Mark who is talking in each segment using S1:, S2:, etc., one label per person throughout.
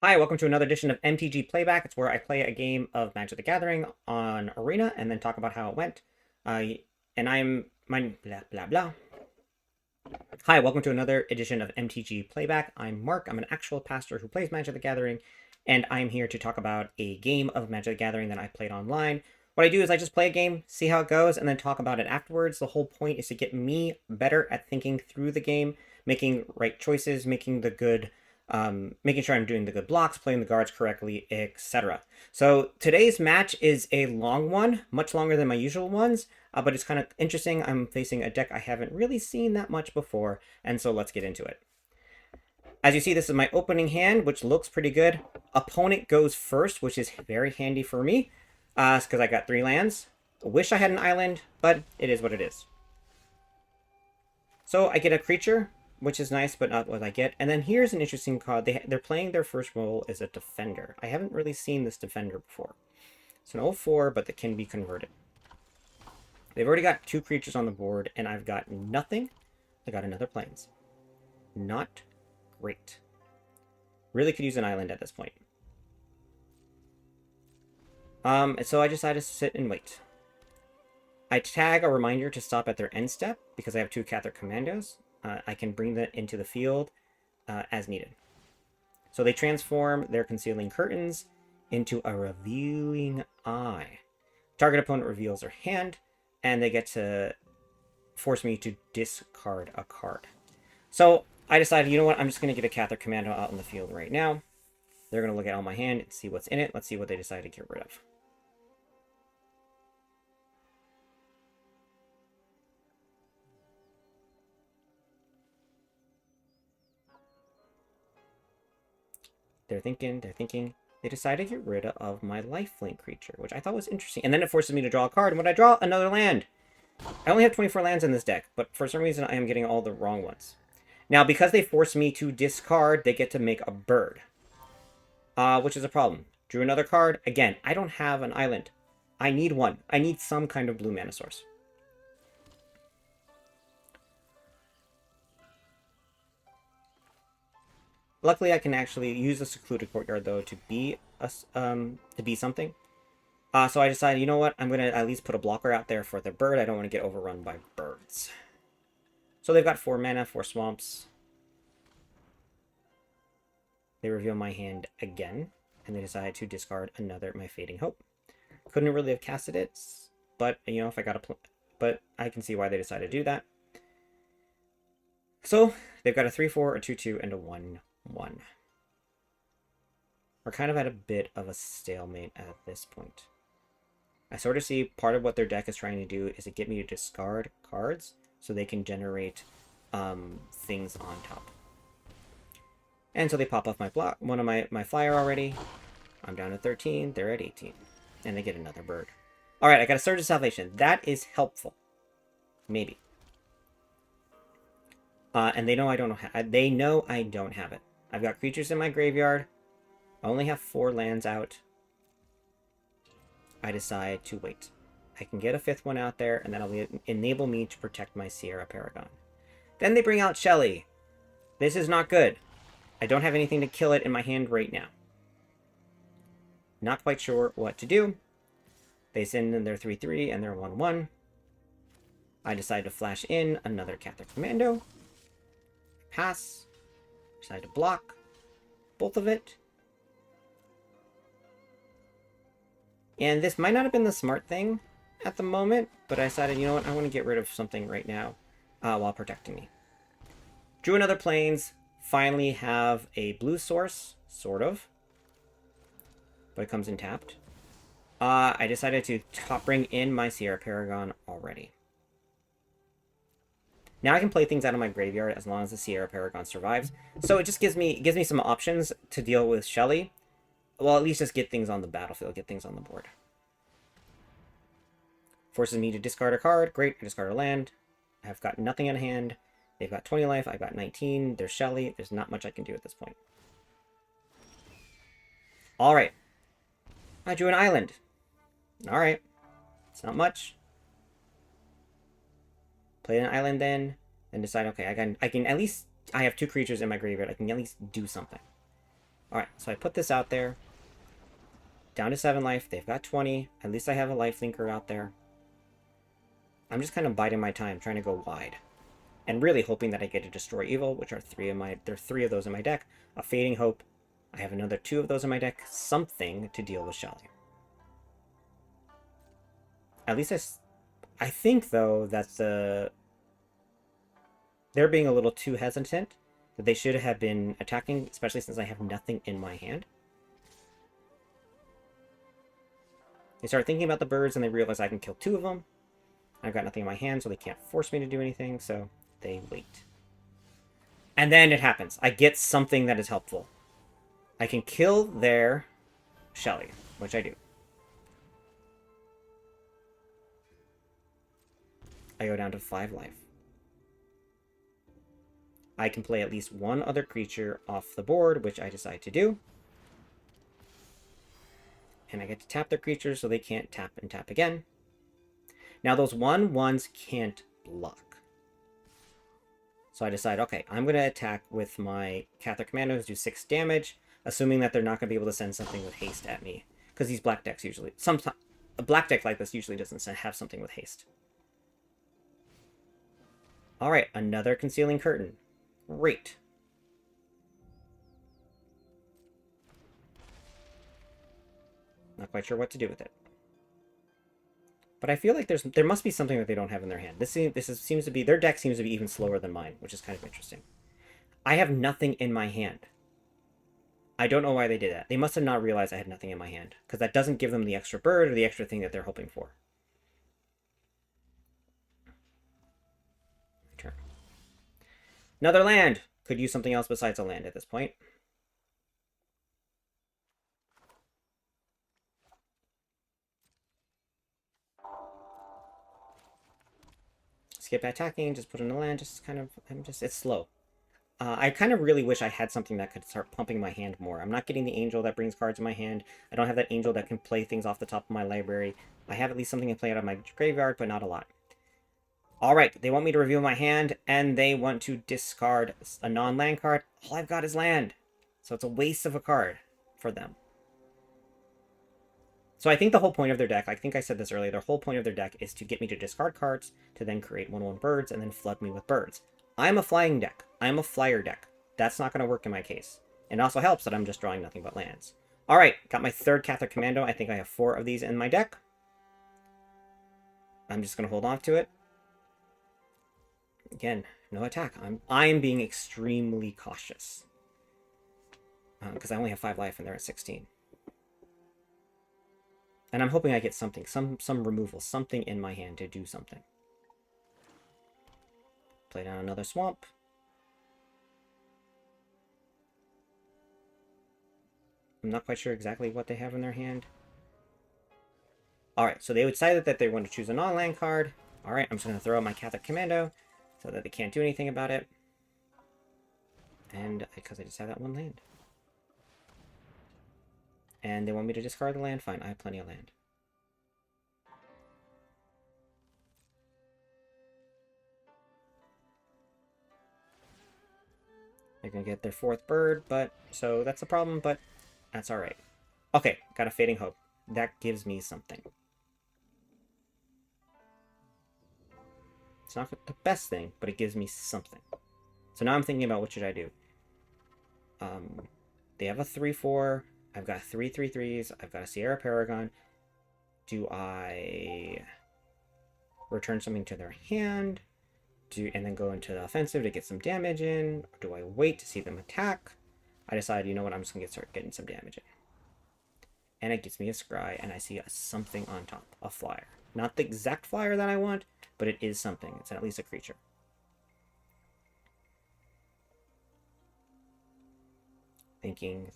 S1: Hi, welcome to another edition of MTG Playback. It's where I play a game of Magic the Gathering on Arena and then talk about how it went. And I'm my blah blah blah. Hi, welcome to another edition of MTG Playback. I'm Mark. I'm an actual pastor who plays Magic the Gathering, and I'm here to talk about a game of Magic the Gathering that I played online. What I do is I just play a game, see how it goes, and then talk about it afterwards. The whole point is to get me better at thinking through the game, making right choices, making sure I'm doing the good blocks, playing the guards correctly, etc. So today's match is a long one, much longer than my usual ones, but it's kind of interesting. I'm facing a deck I haven't really seen that much before, and so let's get into it. As you see, this is my opening hand, which looks pretty good. Opponent goes first, which is very handy for me, because I got 3 lands. Wish I had an island, but it is what it is. So I get a creature, which is nice, but not what I get. And then here's an interesting card. They're playing their first role as a defender. I haven't really seen this defender before. It's an 0/4, but that can be converted. They've already got 2 creatures on the board, and I've got nothing. I got another plains. Not great. Really could use an island at this point. So I decided to sit and wait. I tag a reminder to stop at their end step because I have 2 Catholic Commandos. I can bring that into the field as needed. So they transform their Concealing Curtains into a Revealing Eye. Target opponent reveals their hand, and they get to force me to discard a card. So I decided, you know what, I'm just going to get a Catholic Commando out in the field right now. They're going to look at all my hand and see what's in it. Let's see what they decide to get rid of. They're thinking. They decide to get rid of my lifelink creature, which I thought was interesting. And then it forces me to draw a card. And when I draw another land, I only have 24 lands in this deck, but for some reason I am getting all the wrong ones. Now, because they force me to discard, they get to make a bird, which is a problem. Drew another card. Again, I don't have an island. I need one. I need some kind of blue mana source. Luckily, I can actually use the secluded courtyard though to be something. So I decided, you know what? I'm gonna at least put a blocker out there for the bird. I don't want to get overrun by birds. So they've got 4 mana, 4 swamps. They reveal my hand again, and they decide to discard another my Fading Hope. Couldn't really have casted it, but you know, if I got but I can see why they decided to do that. So they've got a 3/4, a 2/2, and a 1/1. We're kind of at a bit of a stalemate at this point. I sort of see part of what their deck is trying to do is to get me to discard cards so they can generate things on top. And so they pop off one of my flyer already. I'm down to 13. They're at 18. And they get another bird. All right, I got a Surge of Salvation. That is helpful. Maybe. And they know I don't have it. I've got creatures in my graveyard. I only have 4 lands out. I decide to wait. I can get a 5th one out there, and that'll enable me to protect my Sierra Paragon. Then they bring out Shelly. This is not good. I don't have anything to kill it in my hand right now. Not quite sure what to do. They send in their 3/3 and their 1/1. I decide to flash in another Catholic Commando. Pass. Decide to block both of it. And this might not have been the smart thing at the moment, but I decided, you know what, I want to get rid of something right now while protecting me. Drew another plains. Finally have a blue source, sort of. But it comes in tapped. I decided to bring in my Sierra Paragon already. Now I can play things out of my graveyard as long as the Sierra Paragon survives. So it just gives me some options to deal with Shelly. Well, at least just get things on the battlefield, get things on the board. Forces me to discard a card. Great, I discard a land. I've got nothing in hand. They've got 20 life, I've got 19. There's Shelly. There's not much I can do at this point. Alright. I drew an island. Alright. It's not much. Play an island then decide, okay, I can at least, I have 2 creatures in my graveyard. I can at least do something. Alright, so I put this out there. Down to 7 life. They've got 20. At least I have a life linker out there. I'm just kind of biding my time, trying to go wide. And really hoping that I get a Destroy Evil, which are there are 3 of those in my deck. A Fading Hope. I have another 2 of those in my deck. Something to deal with Shelly. At least I think, though, that they're being a little too hesitant. That they should have been attacking, especially since I have nothing in my hand. They start thinking about the birds and they realize I can kill 2 of them. I've got nothing in my hand, so they can't force me to do anything, so they wait. And then it happens. I get something that is helpful. I can kill their Shelly, which I do. I go down to 5 life. I can play at least 1 other creature off the board, which I decide to do. And I get to tap their creatures so they can't tap and tap again. Now those 1/1s can't block. So I decide, okay, I'm going to attack with my Catholic Commandos, do 6 damage, assuming that they're not going to be able to send something with haste at me. Because these black decks usually... sometimes a black deck like this usually doesn't have something with haste. Alright, another Concealing Curtain. Great. Not quite sure what to do with it. But I feel like there must be something that they don't have in their hand. Seems to be... their deck seems to be even slower than mine, which is kind of interesting. I have nothing in my hand. I don't know why they did that. They must have not realized I had nothing in my hand, because that doesn't give them the extra bird or the extra thing that they're hoping for. Turn. Another land! Could use something else besides a land at this point. Skip attacking, just put in a land, just kind of, it's slow. I kind of really wish I had something that could start pumping my hand more. I'm not getting the angel that brings cards in my hand. I don't have that angel that can play things off the top of my library. I have at least something to play out of my graveyard, but not a lot. Alright, they want me to reveal my hand, and they want to discard a non-land card. All I've got is land. So it's a waste of a card for them. So I think the whole point of their deck, I think I said this earlier, their whole point of their deck is to get me to discard cards, to then create 1/1 birds, and then flood me with birds. I'm a flying deck. I'm a flyer deck. That's not going to work in my case. It also helps that I'm just drawing nothing but lands. Alright, got my 3rd Catholic Commando. I think I have 4 of these in my deck. I'm just going to hold on to it. Again, no attack. I'm being extremely cautious. Because I only have 5 life and they're at 16. And I'm hoping I get something, some removal, something in my hand to do something. Play down another swamp. I'm not quite sure exactly what they have in their hand. Alright, so they decided that they want to choose a non-land card. Alright, I'm just going to throw out my Catholic Commando so that they can't do anything about it. And because I just have that 1 land. And they want me to discard the land? Fine, I have plenty of land. They're going to get their 4th bird, but... so that's a problem, but that's alright. Okay, got a Fading Hope. That gives me something. It's not the best thing, but it gives me something. So now I'm thinking about what should I do. They have a 3/4... I've got 3 3/3s. I've got a Sierra Paragon. Do I return something to their hand? And then go into the offensive to get some damage in? Or do I wait to see them attack? I decide, you know what, I'm just going to start getting some damage in. And it gets me a Scry, and I see something on top. A flyer. Not the exact flyer that I want, but it is something. It's at least a creature. Thinking.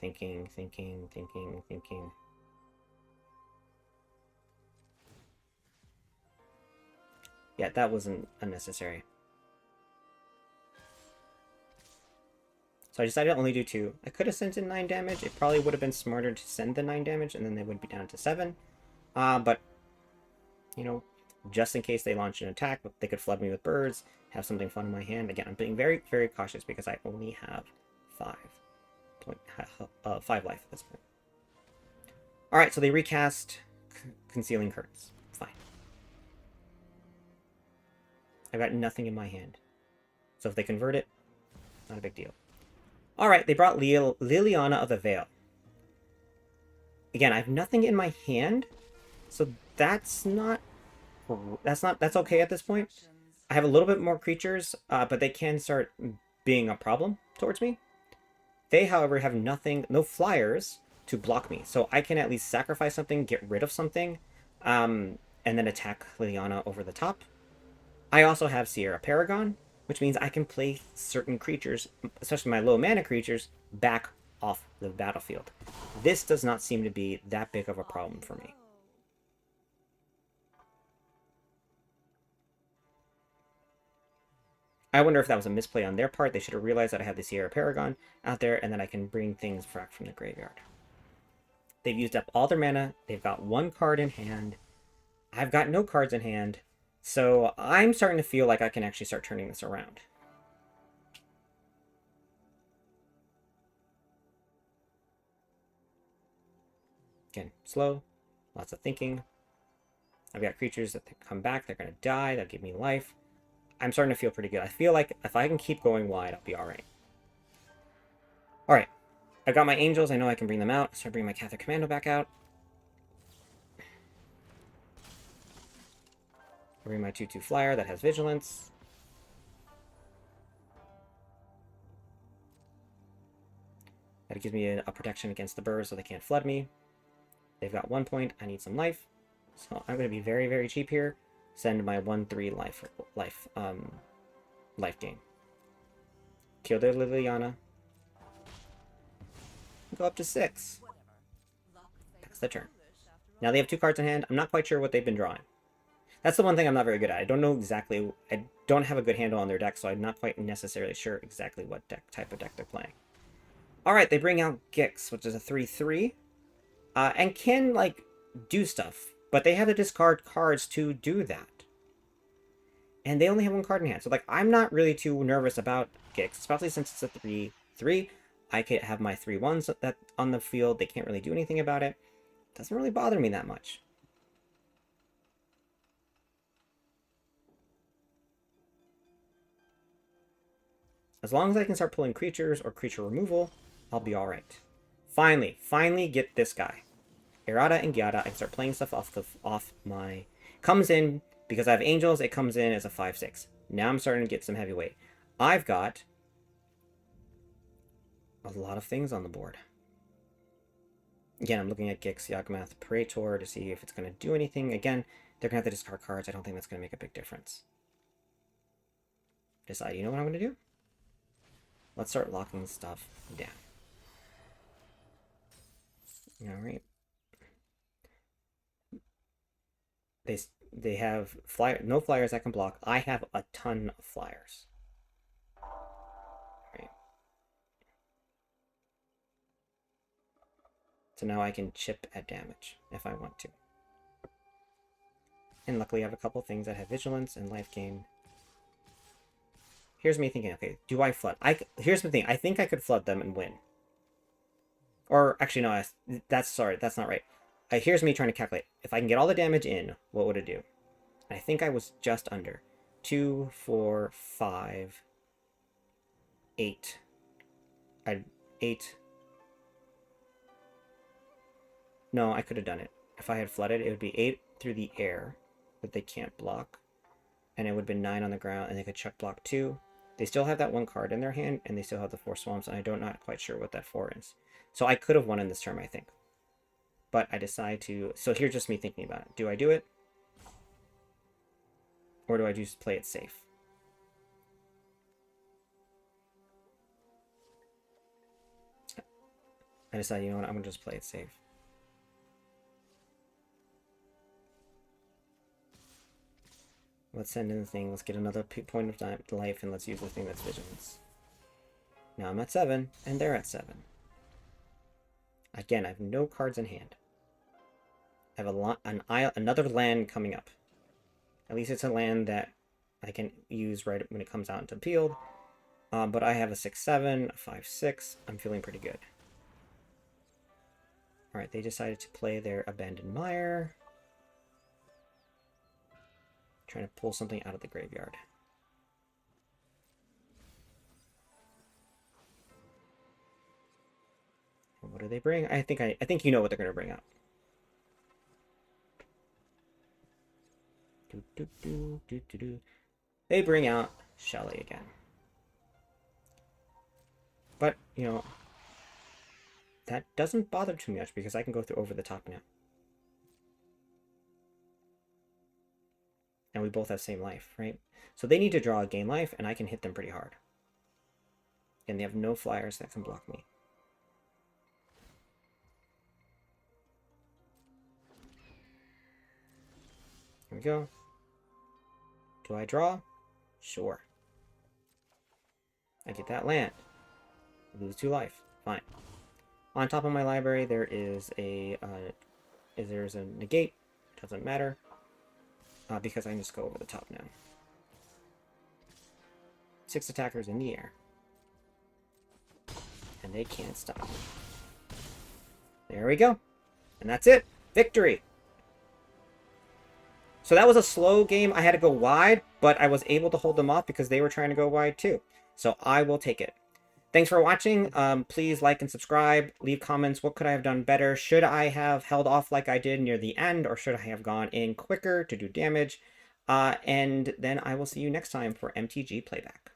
S1: Yeah, that wasn't unnecessary. So I decided to only do 2. I could have sent in 9 damage. It probably would have been smarter to send the 9 damage, and then they would be down to 7. But, you know, just in case they launch an attack, they could flood me with birds, have something fun in my hand. Again, I'm being very, very cautious because I only have 5. 5 life at this point. All right, so they recast Concealing Curtains. Fine. I've got nothing in my hand. So if they convert it, not a big deal. All right, they brought Liliana of the Veil. Again, I have nothing in my hand, so that's okay at this point. I have a little bit more creatures, but they can start being a problem towards me. They, however, have no flyers to block me, so I can at least sacrifice something, get rid of something, and then attack Liliana over the top. I also have Sierra Paragon, which means I can play certain creatures, especially my low mana creatures, back off the battlefield. This does not seem to be that big of a problem for me. I wonder if that was a misplay on their part. They should have realized that I have the Sierra Paragon out there, and then I can bring things back from the graveyard. They've used up all their mana. They've got 1 card in hand. I've got no cards in hand. So I'm starting to feel like I can actually start turning this around. Again, slow. Lots of thinking. I've got creatures that come back. They're going to die. They'll give me life. I'm starting to feel pretty good. I feel like if I can keep going wide, I'll be alright. Alright. I've got my angels. I know I can bring them out. So I bring my Catholic Commando back out. I bring my 2/2 flyer that has vigilance. That gives me a protection against the birds so they can't flood me. They've got 1 point. I need some life. So I'm going to be very, very cheap here. Send my 1/3 life gain. Kill their Liliana. Go up to 6. Pass the turn. Now they have 2 cards in hand. I'm not quite sure what they've been drawing. That's the one thing I'm not very good at. I don't know exactly. I don't have a good handle on their deck, so I'm not quite necessarily sure exactly what type of deck they're playing. All right, they bring out Gix, which is a 3/3, and can like do stuff, but they have to discard cards to do that. And they only have 1 card in hand, so like I'm not really too nervous about Gix, especially since it's a 3/3. I could have my 3/1s that on the field. They can't really do anything about it. Doesn't really bother me that much. As long as I can start pulling creatures or creature removal, I'll be alright. Finally get this guy. Errata and Gyada, I can start playing stuff off my... Comes in, because I have angels, it comes in as a 5/6. Now I'm starting to get some heavyweight. I've got a lot of things on the board. Again, I'm looking at Gix, Yawgmoth, Praetor to see if it's going to do anything. Again, they're going to have to discard cards. I don't think that's going to make a big difference. Decide, you know what I'm going to do? Let's start locking stuff down. Alright. They have no flyers that can block. I have a ton of flyers. Right. So now I can chip at damage if I want to. And luckily I have a couple things that have vigilance and life gain. Here's me thinking, okay, do I flood? Here's the thing, I think I could flood them and win. Or, actually, no, that's not right. Here's me trying to calculate. If I can get all the damage in, what would it do? I think I was just under. 2, 4, 5, 8. 8. No, I could have done it. If I had flooded, it would be 8 through the air that they can't block. And it would have been 9 on the ground, and they could chuck block 2. They still have that 1 card in their hand, and they still have the 4 swamps, and I'm not quite sure what that 4 is. So I could have won in this term, I think. But I decide to... So here's just me thinking about it. Do I do it? Or do I just play it safe? I decide, you know what, I'm going to just play it safe. Let's send in the thing. Let's get another point of life, and let's use the thing that's vigilance. Now I'm at 7, and they're at 7. Again, I have no cards in hand. I have another land coming up. At least it's a land that I can use when it comes out into the field. But I have a 6/7, a 5/6. I'm feeling pretty good. Alright, they decided to play their Abandoned Mire. Trying to pull something out of the graveyard. And what do they bring? I think you know what they're going to bring out. They bring out Shelly again. But, you know, that doesn't bother too much because I can go through over the top now. And we both have same life, right? So they need to draw a gain life, and I can hit them pretty hard. And they have no flyers that can block me. Here we go. Do I draw? Sure. I get that land. Lose 2 life. Fine. On top of my library, there is a there's a negate. Doesn't matter. Because I can just go over the top now. 6 attackers in the air. And they can't stop me. There we go. And that's it. Victory! So that was a slow game. I had to go wide, but I was able to hold them off because they were trying to go wide too. So I will take it. Thanks for watching. Please like and subscribe. Leave comments. What could I have done better? Should I have held off like I did near the end, or should I have gone in quicker to do damage? And then I will see you next time for MTG Playback.